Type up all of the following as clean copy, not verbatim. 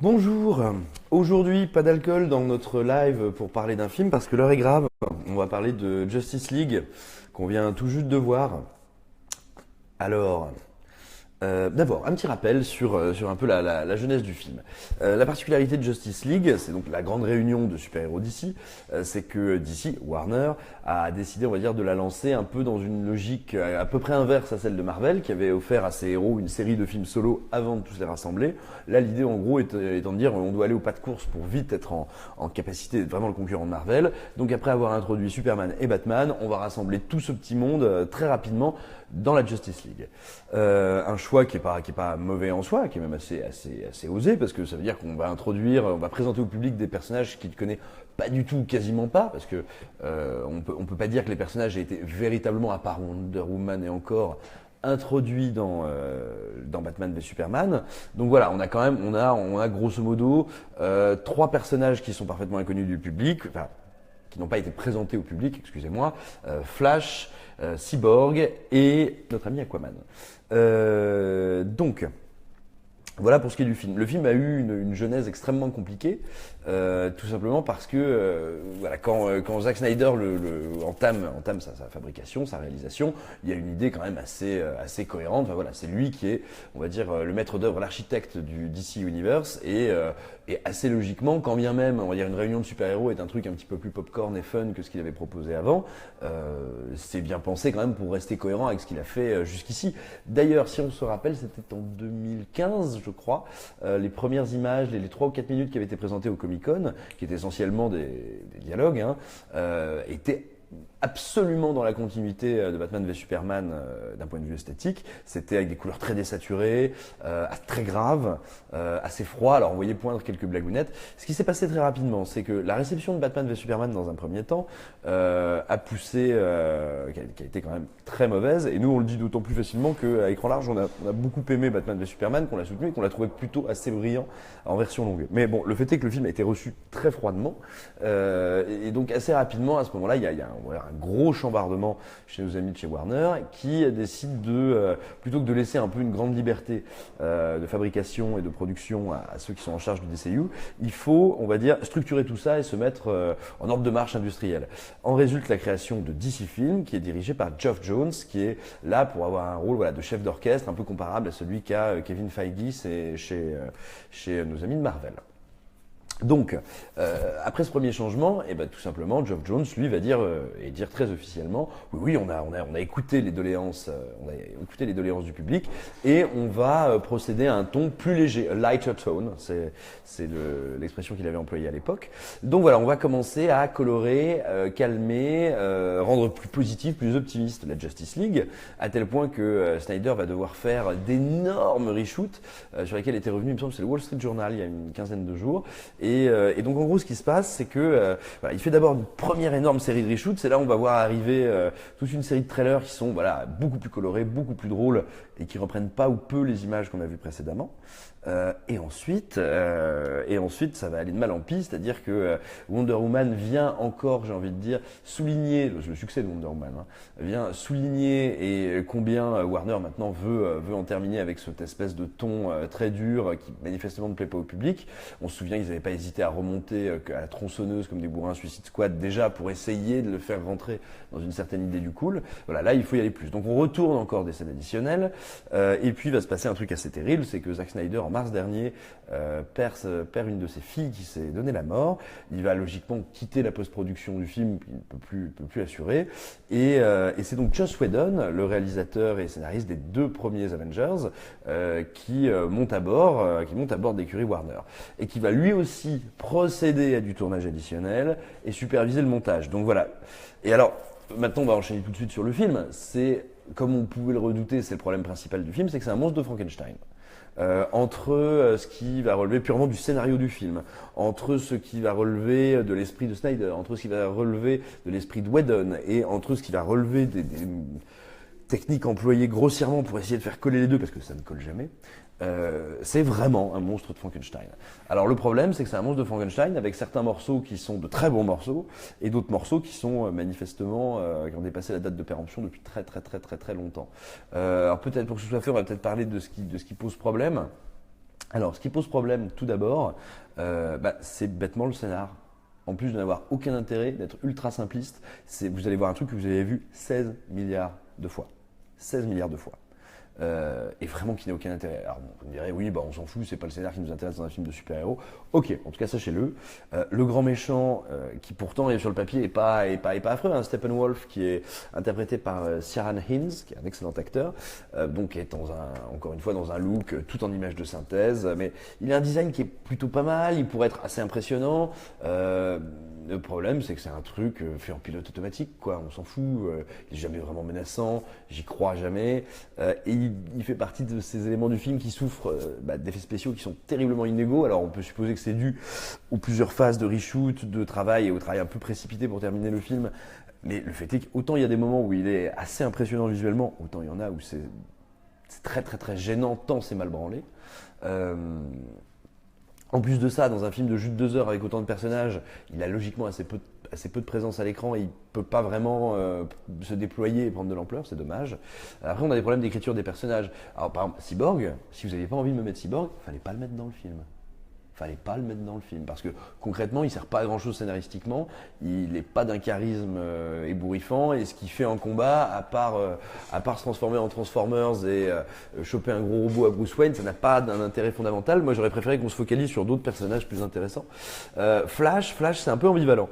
Bonjour, aujourd'hui pas d'alcool dans notre live pour parler d'un film parce que l'heure est grave. On va parler de Justice League qu'on vient tout juste de voir. Alors, d'abord, un petit rappel sur un peu la jeunesse du film. La particularité de Justice League, c'est donc la grande réunion de super-héros d'ici, c'est que DC, Warner, a décidé, on va dire, de la lancer un peu dans une logique à peu près inverse à celle de Marvel, qui avait offert à ses héros une série de films solo avant de tous les rassembler. Là, l'idée, en gros, étant de dire, on doit aller au pas de course pour vite être en capacité d'être vraiment le concurrent de Marvel. Donc après avoir introduit Superman et Batman, on va rassembler tout ce petit monde très rapidement dans la Justice League. Un choix qui est pas mauvais en soi, qui est même assez osé, parce que ça veut dire qu'on va on va présenter au public des personnages qu'il ne connaît pas du tout, quasiment pas, parce que on peut pas dire que les personnages aient été véritablement, à part Wonder Woman et encore, introduits dans Batman v Superman. Donc voilà, on a grosso modo trois personnages qui sont parfaitement inconnus du public, enfin qui n'ont pas été présentés au public, excusez-moi, Flash, Cyborg et notre ami Aquaman. Donc, voilà pour ce qui est du film. Le film a eu une genèse extrêmement compliquée, tout simplement parce que voilà, quand Zack Snyder entame sa fabrication, sa réalisation, il y a une idée quand même assez cohérente. Enfin, voilà, c'est lui qui est, on va dire, le maître d'œuvre, l'architecte du DC Universe et assez logiquement, quand bien même, on va dire, une réunion de super-héros est un truc un petit peu plus popcorn et fun que ce qu'il avait proposé avant, c'est bien pensé quand même pour rester cohérent avec ce qu'il a fait jusqu'ici. D'ailleurs, si on se rappelle, c'était en 2015, je crois, les premières images, les 3 ou 4 minutes qui avaient été présentées au Comic-Con, qui étaient essentiellement des dialogues, étaient absolument dans la continuité de Batman v Superman d'un point de vue esthétique. C'était avec des couleurs très désaturées, très graves, assez froid. Alors on voyait poindre quelques blagounettes. Ce qui s'est passé très rapidement, c'est que la réception de Batman v Superman dans un premier temps a poussé, qui a été quand même très mauvaise. Et nous on le dit d'autant plus facilement qu'à écran large on a beaucoup aimé Batman v Superman, qu'on l'a soutenu et qu'on l'a trouvé plutôt assez brillant en version longue. Mais bon, le fait est que le film a été reçu très froidement et donc assez rapidement à ce moment-là il y a un gros chambardement chez nos amis de chez Warner qui décide plutôt que de laisser un peu une grande liberté de fabrication et de production à ceux qui sont en charge du DCU, il faut, on va dire, structurer tout ça et se mettre en ordre de marche industrielle. En résulte la création de DC Film qui est dirigé par Geoff Jones qui est là pour avoir un rôle de chef d'orchestre un peu comparable à celui qu'a Kevin Feige chez nos amis de Marvel. Donc, après ce premier changement, tout simplement, Geoff Jones, lui, va dire très officiellement, oui, on a écouté les doléances, du public, et on va procéder à un ton plus léger, a lighter tone, c'est l'expression qu'il avait employée à l'époque. Donc voilà, on va commencer à colorer, calmer, rendre plus positif, plus optimiste la Justice League, à tel point que Snyder va devoir faire d'énormes reshoots sur lesquels était revenu, il me semble, c'est le Wall Street Journal il y a une quinzaine de jours. Et donc en gros ce qui se passe c'est que il fait d'abord une première énorme série de reshoots, c'est là où on va voir arriver toute une série de trailers qui sont beaucoup plus colorés, beaucoup plus drôles et qui reprennent pas ou peu les images qu'on a vues précédemment. Et ensuite ça va aller de mal en pis, c'est-à-dire que Wonder Woman vient encore, j'ai envie de dire, souligner le succès de Wonder Woman, vient souligner et combien Warner maintenant veut en terminer avec cette espèce de ton très dur qui manifestement ne plaît pas au public. On se souvient qu'ils n'avaient pas hésité à remonter à la tronçonneuse comme des bourrins Suicide Squad déjà pour essayer de le faire rentrer dans une certaine idée du cool. Voilà, là il faut y aller plus. Donc on retourne encore des scènes additionnelles et puis il va se passer un truc assez terrible, c'est que Zack Snyder en mars dernier perd une de ses filles qui s'est donné la mort. Il va logiquement quitter la post-production du film, il ne peut plus assurer. Et c'est donc Joss Whedon, le réalisateur et scénariste des 2 premiers Avengers, qui monte à bord d'écurie Warner et qui va lui aussi procéder à du tournage additionnel et superviser le montage. Donc voilà. Et alors maintenant on va enchaîner tout de suite sur le film. C'est comme on pouvait le redouter, c'est le problème principal du film, c'est que c'est un monstre de Frankenstein. Entre ce qui va relever purement du scénario du film, entre ce qui va relever de l'esprit de Snyder, entre ce qui va relever de l'esprit de Whedon et entre ce qui va relever technique employée grossièrement pour essayer de faire coller les deux, parce que ça ne colle jamais, c'est vraiment un monstre de Frankenstein. Alors le problème, c'est que c'est un monstre de Frankenstein avec certains morceaux qui sont de très bons morceaux et d'autres morceaux qui sont manifestement qui ont dépassé la date de péremption depuis très très très très très longtemps. Alors peut-être pour que ce soit fait, on va peut-être parler de ce qui pose problème. Alors ce qui pose problème tout d'abord, c'est bêtement le scénar. En plus de n'avoir aucun intérêt, d'être ultra simpliste, vous allez voir un truc que vous avez vu 16 milliards de fois. 16 milliards de fois. Et vraiment qui n'a aucun intérêt. Alors bon, vous me direz, oui, on s'en fout, c'est pas le scénar qui nous intéresse dans un film de super-héros. Ok, en tout cas, sachez-le. Le grand méchant, qui pourtant est sur le papier, est pas affreux, hein, Steppenwolf, qui est interprété par Ciarán Hinds, qui est un excellent acteur, donc qui est encore une fois dans un look tout en image de synthèse, mais il a un design qui est plutôt pas mal, il pourrait être assez impressionnant. Le problème, c'est que c'est un truc fait en pilote automatique, quoi. On s'en fout. Il est jamais vraiment menaçant. J'y crois jamais. Et il fait partie de ces éléments du film qui souffrent d'effets spéciaux qui sont terriblement inégaux. Alors, on peut supposer que c'est dû aux plusieurs phases de reshoot, de travail et au travail un peu précipité pour terminer le film. Mais le fait est qu'autant il y a des moments où il est assez impressionnant visuellement, autant il y en a où c'est très très très gênant tant c'est mal branlé. En plus de ça, dans un film de juste 2 heures avec autant de personnages, il a logiquement assez peu de présence à l'écran et il peut pas vraiment se déployer et prendre de l'ampleur, c'est dommage. Après, on a des problèmes d'écriture des personnages. Alors, par exemple, Cyborg, si vous n'aviez pas envie de me mettre Cyborg, il fallait pas le mettre dans le film. Parce que concrètement, il sert pas à grand chose scénaristiquement, il n'est pas d'un charisme ébouriffant et ce qu'il fait en combat, à part se transformer en Transformers et choper un gros robot à Bruce Wayne, ça n'a pas d'un intérêt fondamental. Moi, j'aurais préféré qu'on se focalise sur d'autres personnages plus intéressants. Flash, c'est un peu ambivalent.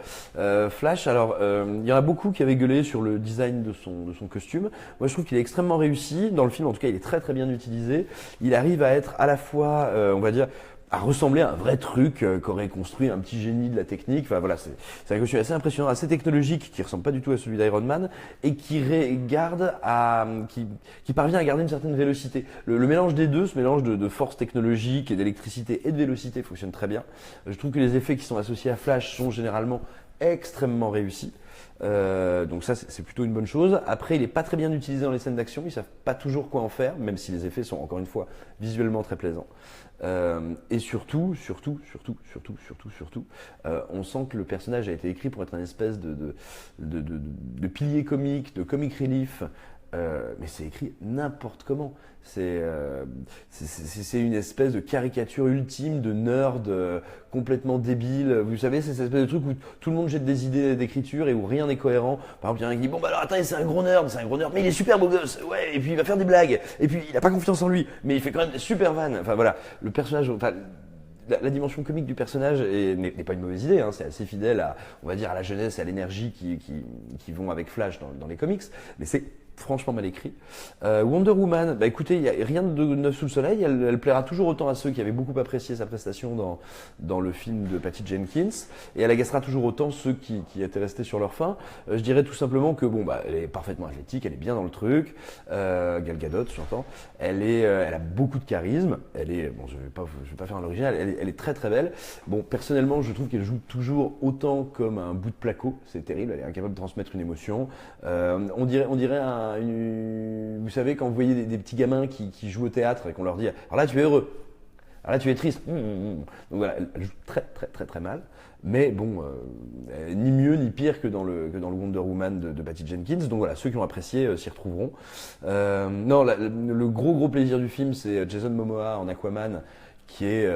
Flash, alors, il y en a beaucoup qui avaient gueulé sur le design de son costume. Moi, je trouve qu'il est extrêmement réussi. Dans le film, en tout cas, il est très très bien utilisé. Il arrive à être à la fois, on va dire, à ressembler à un vrai truc qu'aurait construit un petit génie de la technique. Enfin voilà, c'est un costume assez impressionnant, assez technologique, qui ressemble pas du tout à celui d'Iron Man et qui parvient à garder une certaine vélocité. Le mélange des deux, ce mélange de force technologique et d'électricité et de vélocité fonctionne très bien. Je trouve que les effets qui sont associés à Flash sont généralement extrêmement réussis. Donc ça c'est plutôt une bonne chose. Après, il est pas très bien utilisé dans les scènes d'action, ils savent pas toujours quoi en faire, même si les effets sont encore une fois visuellement très plaisants. Et surtout, on sent que le personnage a été écrit pour être un espèce de pilier comique, de comic relief, mais c'est écrit n'importe comment. C'est une espèce de caricature ultime de nerd complètement débile. Vous savez, c'est cette espèce de truc où tout le monde jette des idées d'écriture et où rien n'est cohérent. Par exemple, il y en a un qui dit bon bah alors attends, c'est un gros nerd, mais il est super beau gosse, ouais, et puis il va faire des blagues, et puis il a pas confiance en lui, mais il fait quand même des super vannes. Enfin voilà, le personnage, la dimension comique du personnage n'est pas une mauvaise idée, hein, c'est assez fidèle à, on va dire, à la jeunesse et à l'énergie qui vont avec Flash dans les comics, mais c'est franchement mal écrit. Wonder Woman, écoutez, il n'y a rien de neuf sous le soleil, elle plaira toujours autant à ceux qui avaient beaucoup apprécié sa prestation dans le film de Patty Jenkins, et elle agacera toujours autant ceux qui étaient restés sur leur faim. Je dirais tout simplement que elle est parfaitement athlétique, elle est bien dans le truc, Gal Gadot, j'entends, elle a beaucoup de charisme, je vais pas faire un original, elle est très très belle. Bon, personnellement, je trouve qu'elle joue toujours autant comme un bout de placo, c'est terrible, elle est incapable de transmettre une émotion. On dirait vous savez, quand vous voyez des petits gamins qui jouent au théâtre et qu'on leur dit alors là tu es heureux, alors là tu es triste, donc voilà, elle joue très très très très mal, mais bon, ni mieux ni pire que dans le Wonder Woman de Patty Jenkins. Donc voilà, ceux qui ont apprécié s'y retrouveront. Non, le gros plaisir du film, c'est Jason Momoa en Aquaman, qui est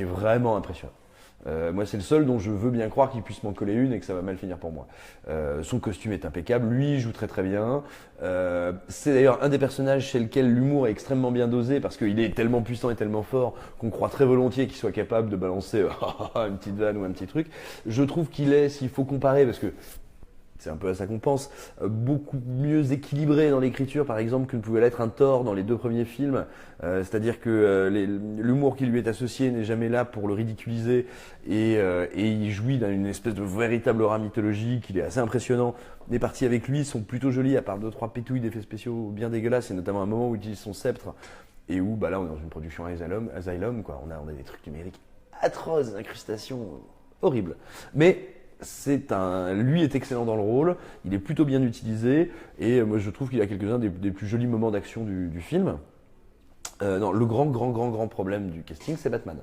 vraiment impressionnant. Moi, c'est le seul dont je veux bien croire qu'il puisse m'en coller une et que ça va mal finir pour moi. Son costume est impeccable, lui il joue très très bien. C'est d'ailleurs un des personnages chez lequel l'humour est extrêmement bien dosé, parce qu'il est tellement puissant et tellement fort qu'on croit très volontiers qu'il soit capable de balancer une petite vanne ou un petit truc. Je trouve qu'il est, s'il faut comparer, parce que c'est un peu à ça qu'on pense, beaucoup mieux équilibré dans l'écriture, par exemple, que ne pouvait l'être un Thor dans les 2 premiers films. C'est-à-dire que l'humour qui lui est associé n'est jamais là pour le ridiculiser, et il jouit d'une espèce de véritable aura mythologique. Il est assez impressionnant. Les parties avec lui sont plutôt jolies, à part 2-3 pétouilles d'effets spéciaux bien dégueulasses, et notamment un moment où il utilise son sceptre, et où là on est dans une production Asylum, quoi. On a des trucs numériques atroces, des incrustations horribles. Mais lui est excellent dans le rôle, il est plutôt bien utilisé, et moi je trouve qu'il a quelques-uns des plus jolis moments d'action du film. Non, le grand problème du casting, c'est Batman.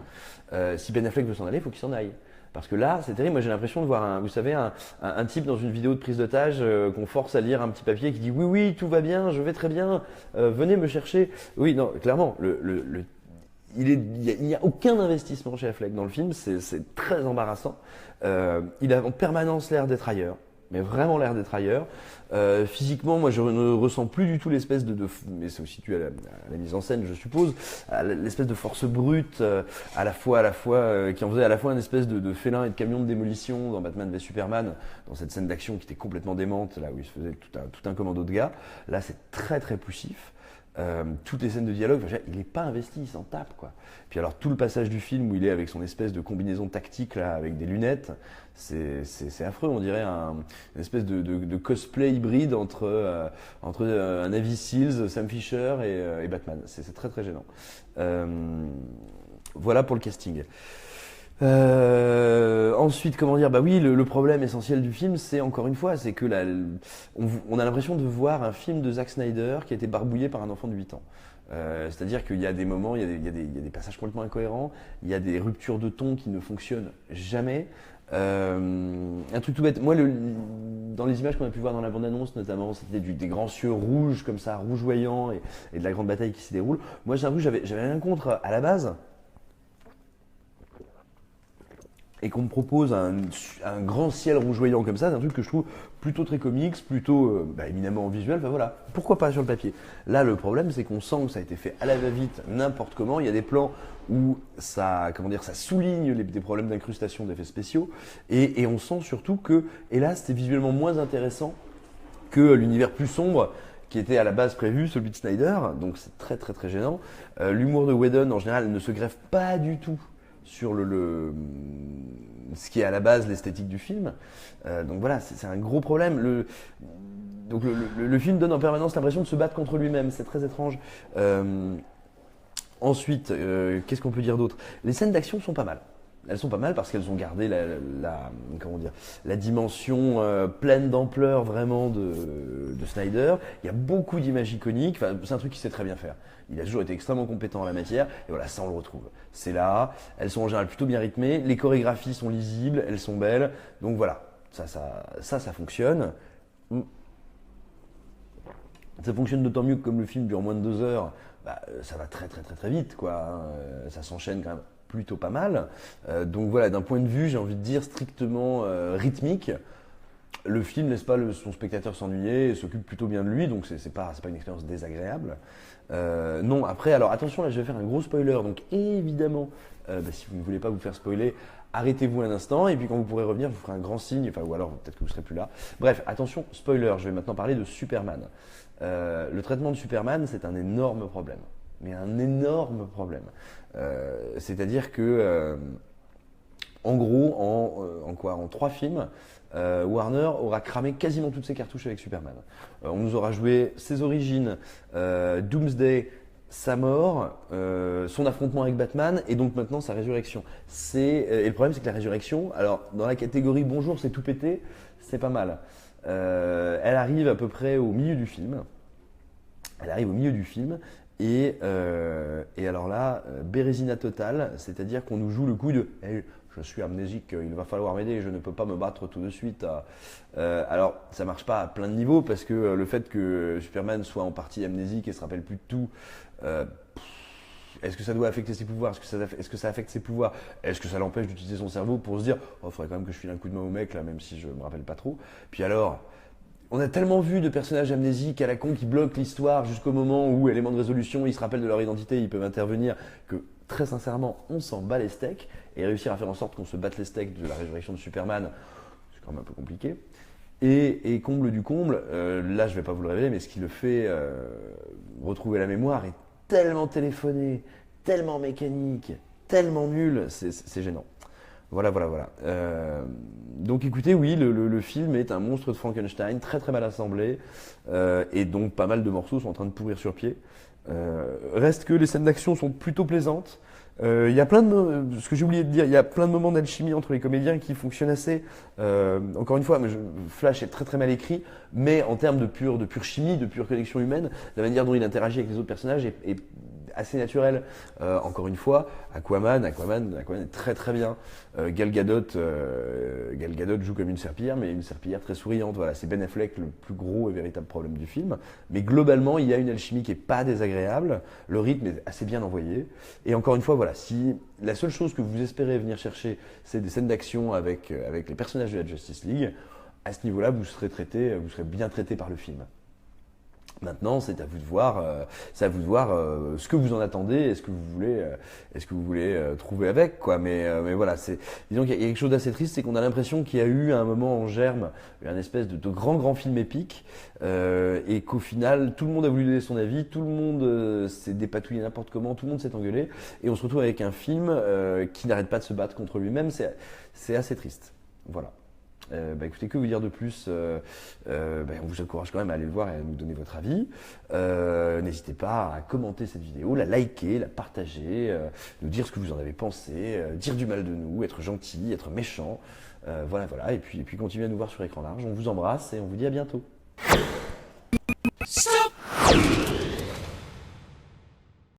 Si Ben Affleck veut s'en aller, il faut qu'il s'en aille. Parce que là, c'est terrible. Moi, j'ai l'impression de voir vous savez, un type dans une vidéo de prise d'otage qu'on force à lire un petit papier qui dit oui, tout va bien, je vais très bien, venez me chercher. Oui, non, clairement, il n'y a aucun investissement chez Affleck dans le film, c'est très embarrassant. Il a en permanence l'air d'être ailleurs. Mais vraiment l'air d'être ailleurs. Physiquement, moi, je ne ressens plus du tout l'espèce mais c'est aussi dû à la mise en scène, je suppose, à l'espèce de force brute, à la fois, qui en faisait à la fois une espèce de félin et de camion de démolition dans Batman v Superman, dans cette scène d'action qui était complètement démente, là où il se faisait tout un commando de gars. Là, c'est très poussif. Toutes les scènes de dialogue, il n'est pas investi, il s'en tape quoi. Puis alors tout le passage du film où il est avec son espèce de combinaison tactique là, avec des lunettes, c'est affreux, on dirait une espèce de cosplay hybride entre un Navy Seals, Sam Fisher et Batman. C'est très gênant. Voilà pour le casting. Ensuite, comment dire, bah oui, le problème essentiel du film, c'est encore une fois, c'est que on a l'impression de voir un film de Zack Snyder qui a été barbouillé par un enfant de 8 ans. C'est-à-dire qu'il y a des moments, il y a des passages complètement incohérents, il y a des ruptures de ton qui ne fonctionnent jamais. Un truc tout bête, moi dans les images qu'on a pu voir dans la bande-annonce notamment, c'était des grands cieux rouges comme ça, rougeoyants et de la grande bataille qui s'y déroule. Moi j'avoue, j'avais rien contre à la base. Et qu'on me propose un grand ciel rougeoyant comme ça, c'est un truc que je trouve plutôt très comics, plutôt éminemment visuel, enfin voilà, pourquoi pas sur le papier. Là le problème c'est qu'on sent que ça a été fait à la va-vite, n'importe comment, il y a des plans où ça souligne des problèmes d'incrustation d'effets spéciaux, et on sent surtout que, hélas, c'est visuellement moins intéressant que l'univers plus sombre qui était à la base prévu, celui de Snyder, donc c'est très gênant. L'humour de Whedon en général ne se greffe pas du tout sur ce qui est à la base l'esthétique du film. Donc voilà, c'est un gros problème. Donc le film donne en permanence l'impression de se battre contre lui-même, c'est très étrange. Ensuite, qu'est-ce qu'on peut dire d'autre? Les scènes d'action sont pas mal. Elles sont pas mal parce qu'elles ont gardé la dimension pleine d'ampleur vraiment de Snyder. Il y a beaucoup d'images iconiques. Enfin, c'est un truc qu'il sait très bien faire. Il a toujours été extrêmement compétent en la matière. Et voilà, ça on le retrouve. C'est là. Elles sont en général plutôt bien rythmées. Les chorégraphies sont lisibles. Elles sont belles. Donc voilà, ça fonctionne. Ça fonctionne d'autant mieux que comme le film dure moins de 2 heures, ça va très vite quoi. Ça s'enchaîne quand même plutôt pas mal. Donc voilà, d'un point de vue, j'ai envie de dire strictement rythmique, le film laisse pas son spectateur s'ennuyer et s'occupe plutôt bien de lui, donc c'est pas une expérience désagréable. Non, après, alors attention, là je vais faire un gros spoiler, donc évidemment, si vous ne voulez pas vous faire spoiler, arrêtez-vous un instant, et puis quand vous pourrez revenir, je vous ferai un grand signe, ou alors peut-être que vous serez plus là. Bref, attention, spoiler, je vais maintenant parler de Superman. Le traitement de Superman, c'est un énorme problème. Mais un énorme problème. C'est-à-dire que, en gros, en 3 films, Warner aura cramé quasiment toutes ses cartouches avec Superman. On nous aura joué ses origines, Doomsday, sa mort, son affrontement avec Batman et donc maintenant sa résurrection. Et le problème c'est que la résurrection, alors dans la catégorie bonjour c'est tout pété, c'est pas mal. Elle arrive à peu près au milieu du film. Et alors là, bérésina totale, c'est-à-dire qu'on nous joue le coup de hey, je suis amnésique, il va falloir m'aider, je ne peux pas me battre tout de suite. Alors, ça marche pas à plein de niveaux parce que le fait que Superman soit en partie amnésique et se rappelle plus de tout, est-ce que ça doit affecter ses pouvoirs? Est-ce que ça affecte ses pouvoirs? Est-ce que ça l'empêche d'utiliser son cerveau pour se dire oh, faudrait quand même que je file un coup de main au mec là, même si je me rappelle pas trop. Puis alors, on a tellement vu de personnages amnésiques à la con qui bloquent l'histoire jusqu'au moment où, élément de résolution, ils se rappellent de leur identité, ils peuvent intervenir, que très sincèrement, on s'en bat les steaks. Et réussir à faire en sorte qu'on se batte les steaks de la résurrection de Superman, c'est quand même un peu compliqué. Et comble du comble, là je vais pas vous le révéler, mais ce qui le fait retrouver la mémoire est tellement téléphoné, tellement mécanique, tellement nul, c'est gênant. Voilà. Donc écoutez, oui, le film est un monstre de Frankenstein, très mal assemblé, et donc pas mal de morceaux sont en train de pourrir sur pied. Reste que les scènes d'action sont plutôt plaisantes, Il y a plein de, ce que j'ai oublié de dire, il y a plein de moments d'alchimie entre les comédiens qui fonctionnent assez. Encore une fois, Flash est très très mal écrit, mais en termes de pure chimie, de pure connexion humaine, la manière dont il interagit avec les autres personnages est assez naturelle. Encore une fois, Aquaman est très très bien. Gal Gadot joue comme une serpillière, mais une serpillière très souriante. Voilà, c'est Ben Affleck le plus gros et véritable problème du film. Mais globalement, il y a une alchimie qui est pas désagréable. Le rythme est assez bien envoyé. Et encore une fois, voilà, si la seule chose que vous espérez venir chercher, c'est des scènes d'action avec les personnages de la Justice League, à ce niveau-là, vous serez bien traité par le film. Maintenant, c'est à vous de voir, ce que vous en attendez, est-ce que vous voulez trouver avec, quoi. Mais voilà, disons qu'il y a quelque chose d'assez triste, c'est qu'on a l'impression qu'il y a eu à un moment en germe un espèce de grand film épique, et qu'au final, tout le monde a voulu donner son avis, tout le monde s'est dépatouillé n'importe comment, tout le monde s'est engueulé, et on se retrouve avec un film qui n'arrête pas de se battre contre lui-même. C'est assez triste. Voilà. Écoutez, que vous dire de plus, on vous encourage quand même à aller le voir et à nous donner votre avis. N'hésitez pas à commenter cette vidéo, la liker, la partager, nous dire ce que vous en avez pensé, dire du mal de nous, être gentil, être méchant. Voilà. Et puis continuez à nous voir sur écran large. On vous embrasse et on vous dit à bientôt. Stop!